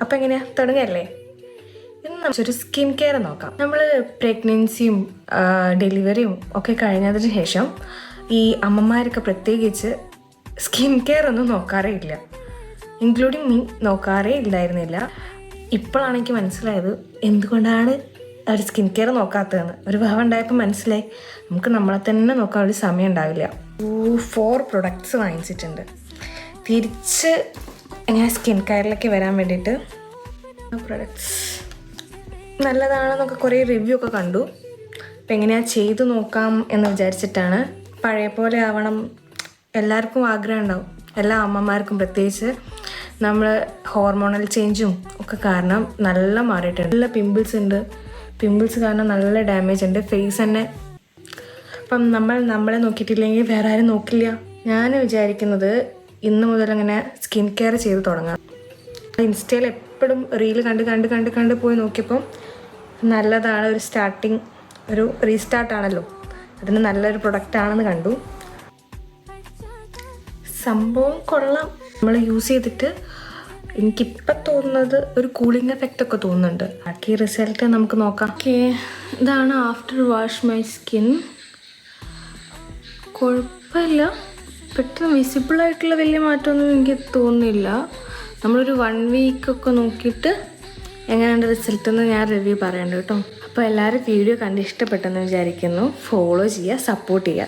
അപ്പോൾ എങ്ങനെയാണ് തുടങ്ങല്ലേ? ഇന്ന് നമുക്കൊരു സ്കിൻ കെയർ നോക്കാം. നമ്മൾ പ്രഗ്നൻസിയും ഡെലിവറിയും ഒക്കെ കഴിഞ്ഞതിന് ശേഷം ഈ അമ്മമാരൊക്കെ പ്രത്യേകിച്ച് സ്കിൻ കെയർ ഒന്നും നോക്കാറേ ഇല്ല, ഇൻക്ലൂഡിങ് മീ നോക്കാറേ ഇല്ലായിരുന്നില്ല. ഇപ്പോഴാണ് എനിക്ക് മനസ്സിലായത് എന്തുകൊണ്ടാണ് അവർ സ്കിൻ കെയർ നോക്കാത്തതെന്ന്. ഒരു ഭാവം ഉണ്ടായപ്പോൾ മനസ്സിലായി നമുക്ക് നമ്മളെ തന്നെ നോക്കാൻ ഒരു സമയം ഉണ്ടാവില്ല. 4 പ്രൊഡക്ട്സ് വാങ്ങിച്ചിട്ടുണ്ട് തിരിച്ച് എങ്ങനെ സ്കിൻ കെയറിലേക്ക് വരാൻ വേണ്ടിയിട്ട്. പ്രൊഡക്ട്സ് നല്ലതാണെന്നൊക്കെ കുറേ റിവ്യൂ ഒക്കെ കണ്ടു. അപ്പം എങ്ങനെയാണ് ചെയ്ത് നോക്കാം എന്ന് വിചാരിച്ചിട്ടാണ്. പഴയ പോലെ ആവണം എല്ലാവർക്കും ആഗ്രഹം ഉണ്ടാവും, എല്ലാ അമ്മമാർക്കും പ്രത്യേകിച്ച്. നമ്മൾ ഹോർമോണൽ ചേഞ്ചും ഒക്കെ കാരണം നല്ല മാറിയിട്ടുണ്ട്. നല്ല പിമ്പിൾസ് ഉണ്ട്, പിമ്പിൾസ് കാരണം നല്ല ഡാമേജ് ഉണ്ട് ഫേസ് തന്നെ. അപ്പം നമ്മളെ നോക്കിയിട്ടില്ലെങ്കിൽ വേറെ ആരും നോക്കില്ല. ഞാൻ വിചാരിക്കുന്നത് ഇന്ന് മുതൽ അങ്ങനെ സ്കിൻ കെയർ ചെയ്ത് തുടങ്ങാം. ഇൻസ്റ്റയിൽ എപ്പോഴും റീൽ കണ്ട് പോയി നോക്കിയപ്പം നല്ലതാണ്, ഒരു സ്റ്റാർട്ടിങ്, ഒരു റീസ്റ്റാർട്ടാണല്ലോ, അതിന് നല്ലൊരു പ്രൊഡക്റ്റാണെന്ന് കണ്ടു. സംഭവം കൊള്ളാം. നമ്മൾ യൂസ് ചെയ്തിട്ട് എനിക്കിപ്പം തോന്നുന്നത് ഒരു കൂളിംഗ് എഫക്റ്റ് ഒക്കെ തോന്നുന്നുണ്ട്. ബാക്കി റിസൾട്ട് നമുക്ക് നോക്കാം. ഓക്കെ, ഇതാണ് ആഫ്റ്റർ വാഷ് മൈ സ്കിൻ. കുഴപ്പമില്ല, പെട്ടെന്ന് വിസിബിളായിട്ടുള്ള വലിയ മാറ്റമൊന്നും എനിക്ക് തോന്നുന്നില്ല. നമ്മളൊരു 1 വീക്കൊക്കെ നോക്കിയിട്ട് എങ്ങനെയുണ്ട് റിസൾട്ട് എന്ന് ഞാൻ റിവ്യൂ പറയണ്ട കേട്ടോ. അപ്പോൾ എല്ലാവരും വീഡിയോ കണ്ട് ഇഷ്ടപ്പെട്ടെന്ന് വിചാരിക്കുന്നു. ഫോളോ ചെയ്യുക, സപ്പോർട്ട് ചെയ്യുക.